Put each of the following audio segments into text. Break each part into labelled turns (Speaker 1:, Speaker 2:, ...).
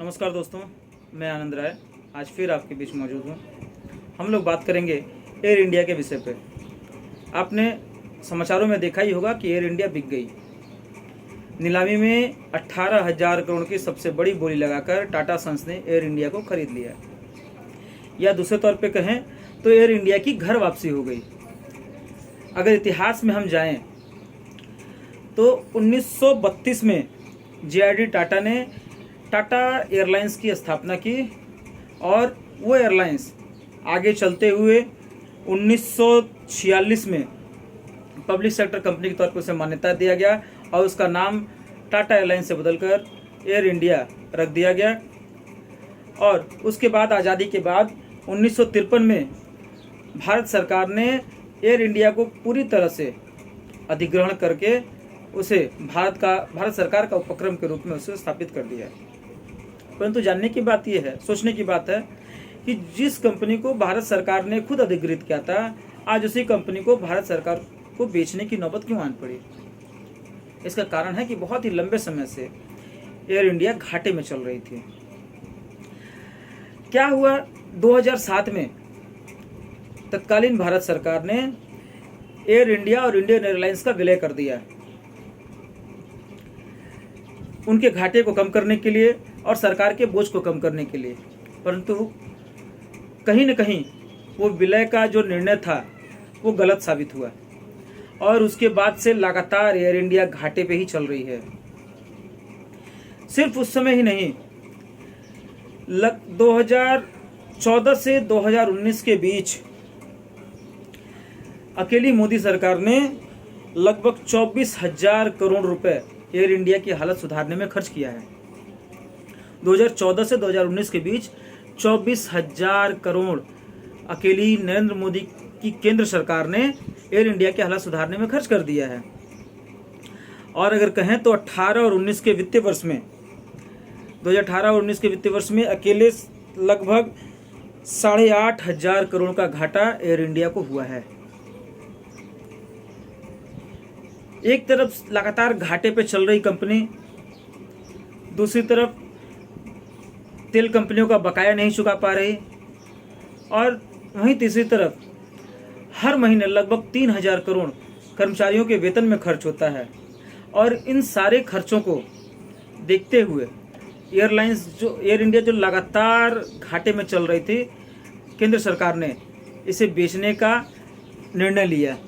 Speaker 1: नमस्कार दोस्तों, मैं आनंद राय आज फिर आपके बीच मौजूद हूँ। हम लोग बात करेंगे एयर इंडिया के विषय पे। आपने समाचारों में देखा ही होगा कि एयर इंडिया बिक गई। नीलामी में 18,000 करोड़ की सबसे बड़ी बोली लगाकर टाटा सन्स ने एयर इंडिया को खरीद लिया, या दूसरे तौर पे कहें तो एयर इंडिया की घर वापसी हो गई। अगर इतिहास में हम जाएं तो 1932 में जे.आर.डी. टाटा ने टाटा एयरलाइंस की स्थापना की और वो एयरलाइंस आगे चलते हुए 1946 में पब्लिक सेक्टर कंपनी के तौर पर उसे मान्यता दिया गया और उसका नाम टाटा एयरलाइंस से बदलकर एयर इंडिया रख दिया गया। और उसके बाद आज़ादी के बाद 1953 में भारत सरकार ने एयर इंडिया को पूरी तरह से अधिग्रहण करके उसे भारत सरकार का उपक्रम के रूप में उसे स्थापित कर दिया। परंतु जानने की बात यह है, सोचने की बात है कि जिस कंपनी को भारत सरकार ने खुद अधिग्रहित किया था, आज उसी कंपनी को भारत सरकार को बेचने की नौबत क्यों आन पड़ी। इसका कारण है कि बहुत ही लंबे समय से एयर इंडिया घाटे में चल रही थी। क्या हुआ, 2007 में तत्कालीन भारत सरकार ने एयर इंडिया और इंडियन एयरलाइंस का विलय कर दिया, उनके घाटे को कम करने के लिए और सरकार के बोझ को कम करने के लिए। परंतु कहीं न कहीं वो विलय का जो निर्णय था वो गलत साबित हुआ और उसके बाद से लगातार एयर इंडिया घाटे पे ही चल रही है। सिर्फ उस समय ही नहीं, 2014 से 2019 के बीच अकेली मोदी सरकार ने लगभग 24,000 करोड़ रुपए एयर इंडिया की हालत सुधारने में खर्च किया है। 2014 से 2019 के बीच 24,000 करोड़ अकेली नरेंद्र मोदी की केंद्र सरकार ने एयर इंडिया की हालत सुधारने में खर्च कर दिया है। और अगर कहें तो 18 और 19 के वित्तीय वर्ष में 2018 और 19 के वित्तीय वर्ष में अकेले लगभग 8,500 करोड़ का घाटा एयर इंडिया को हुआ है। एक तरफ लगातार घाटे पे चल रही कंपनी, दूसरी तरफ तेल कंपनियों का बकाया नहीं चुका पा रही, और वहीं तीसरी तरफ हर महीने लगभग 3,000 करोड़ कर्मचारियों के वेतन में खर्च होता है। और इन सारे खर्चों को देखते हुए एयर इंडिया जो लगातार घाटे में चल रही थी, केंद्र सरकार ने इसे बेचने का निर्णय लिया।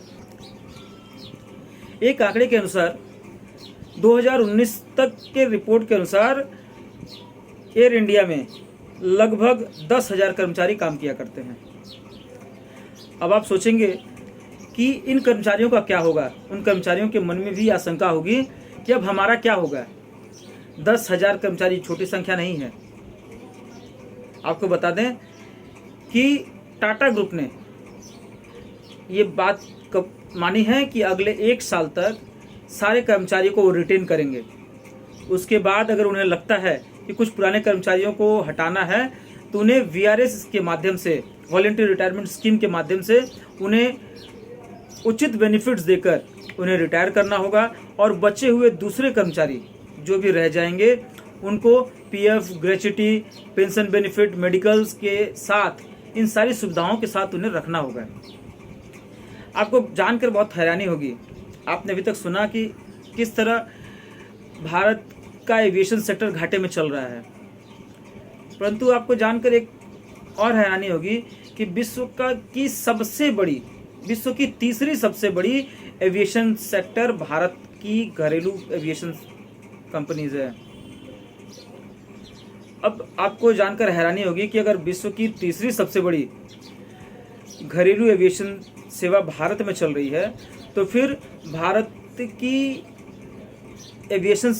Speaker 1: एक आंकड़े के अनुसार 2019 तक के रिपोर्ट के अनुसार एयर इंडिया में लगभग 10,000 कर्मचारी काम किया करते हैं। अब आप सोचेंगे कि इन कर्मचारियों का क्या होगा। उन कर्मचारियों के मन में भी आशंका होगी कि अब हमारा क्या होगा। 10,000 कर्मचारी छोटी संख्या नहीं है। आपको बता दें कि टाटा ग्रुप ने ये बात मानी है कि अगले 1 साल तक सारे कर्मचारियों को रिटेन करेंगे। उसके बाद अगर उन्हें लगता है कि कुछ पुराने कर्मचारियों को हटाना है तो उन्हें वीआरएस के माध्यम से, वॉलंटरी रिटायरमेंट स्कीम के माध्यम से उन्हें उचित बेनिफिट्स देकर उन्हें रिटायर करना होगा। और बचे हुए दूसरे कर्मचारी जो भी रह जाएंगे उनको PF, gratuity, pension benefit, medicals के साथ, इन सारी सुविधाओं के साथ उन्हें रखना होगा। आपको जानकर बहुत हैरानी होगी, आपने अभी तक सुना कि किस तरह भारत का एविएशन सेक्टर घाटे में चल रहा है। परंतु आपको जानकर एक और हैरानी होगी कि विश्व की तीसरी सबसे बड़ी एविएशन सेक्टर भारत की घरेलू एविएशन कंपनीज है। अब आपको जानकर हैरानी होगी कि अगर विश्व की तीसरी सबसे बड़ी घरेलू एविएशन सेवा भारत में चल रही है तो फिर भारत का एविएशन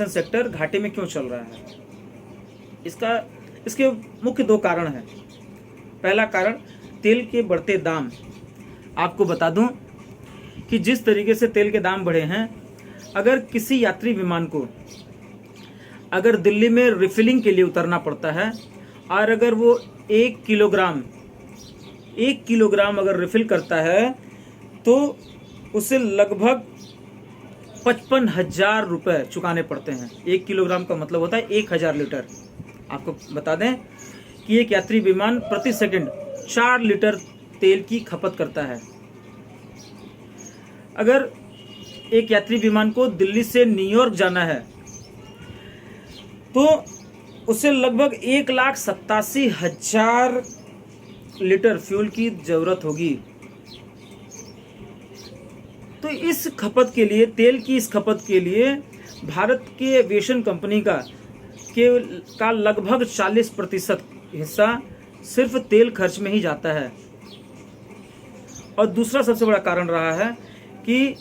Speaker 1: सेक्टर घाटे में क्यों चल रहा है। इसके मुख्य 2 कारण हैं। पहला कारण तेल के बढ़ते दाम। आपको बता दूं कि जिस तरीके से तेल के दाम बढ़े हैं, अगर किसी यात्री विमान को अगर दिल्ली में रिफिलिंग के लिए उतरना पड़ता है और अगर वो 1 किलोग्राम अगर रिफिल करता है तो उसे लगभग 55,000 रुपये चुकाने पड़ते हैं। 1 किलोग्राम का मतलब होता है 1,000 लीटर। आपको बता दें कि एक यात्री विमान प्रति सेकंड 4 लीटर तेल की खपत करता है। अगर एक यात्री विमान को दिल्ली से न्यूयॉर्क जाना है तो उसे लगभग 1,87,000 लीटर फ्यूल की जरूरत होगी। तो इस खपत के लिए, तेल की इस खपत के लिए भारत की एविएशन कंपनी का लगभग 40% हिस्सा सिर्फ तेल खर्च में ही जाता है। और दूसरा सबसे बड़ा कारण रहा है कि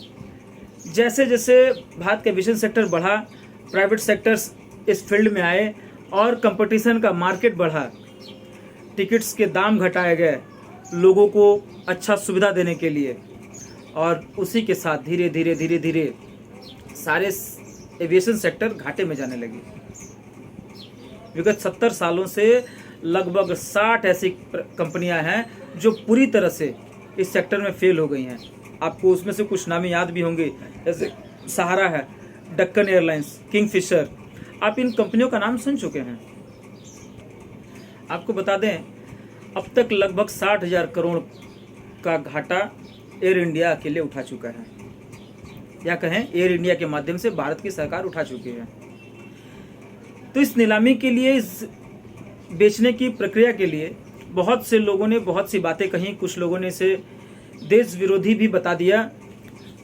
Speaker 1: जैसे जैसे भारत का एविएशन सेक्टर बढ़ा, प्राइवेट सेक्टर्स इस फील्ड में आए और कंपटीशन का मार्केट बढ़ा, टिकट्स के दाम घटाए गए लोगों को अच्छा सुविधा देने के लिए, और उसी के साथ धीरे धीरे धीरे धीरे सारे एविएशन सेक्टर घाटे में जाने लगे। विगत 70 सालों से लगभग 60 ऐसी कंपनियां हैं जो पूरी तरह से इस सेक्टर में फेल हो गई हैं। आपको उसमें से कुछ नाम याद भी होंगे, जैसे सहारा है, डक्कन एयरलाइंस, किंगफिशर। आप इन कंपनियों का नाम सुन चुके हैं। आपको बता दें अब तक लगभग 60,000 करोड़ का घाटा एयर इंडिया अकेले उठा चुका है, या कहें एयर इंडिया के माध्यम से भारत की सरकार उठा चुकी है। तो इस नीलामी के लिए, इस बेचने की प्रक्रिया के लिए बहुत से लोगों ने बहुत सी बातें कही, कुछ लोगों ने इसे देश विरोधी भी बता दिया।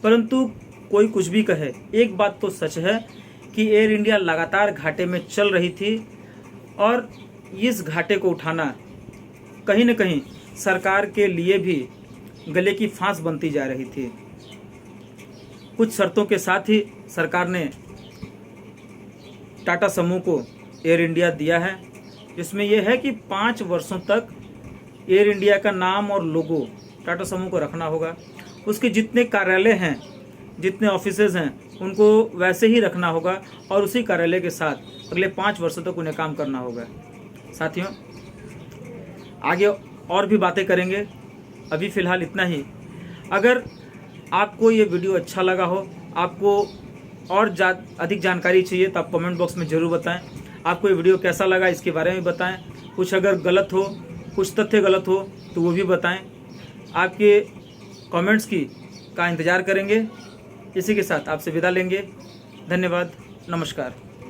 Speaker 1: परंतु कोई कुछ भी कहे, एक बात तो सच है कि एयर इंडिया लगातार घाटे में चल रही थी और इस घाटे को उठाना कहीं न कहीं सरकार के लिए भी गले की फांस बनती जा रही थी। कुछ शर्तों के साथ ही सरकार ने टाटा समूह को एयर इंडिया दिया है, जिसमें यह है कि 5 वर्षों तक एयर इंडिया का नाम और लोगो टाटा समूह को रखना होगा। उसके जितने कार्यालय हैं, जितने ऑफिसेज हैं, उनको वैसे ही रखना होगा और उसी कार्यालय के साथ अगले 5 वर्षों तक उन्हें काम करना होगा। साथियों, आगे और भी बातें करेंगे, अभी फ़िलहाल इतना ही। अगर आपको ये वीडियो अच्छा लगा हो, आपको और अधिक जानकारी चाहिए तो आप कमेंट बॉक्स में ज़रूर बताएं। आपको ये वीडियो कैसा लगा इसके बारे में बताएं। कुछ अगर गलत हो, कुछ तथ्य गलत हो तो वो भी बताएं। आपके कमेंट्स का इंतज़ार करेंगे। इसी के साथ आपसे विदा लेंगे। धन्यवाद, नमस्कार।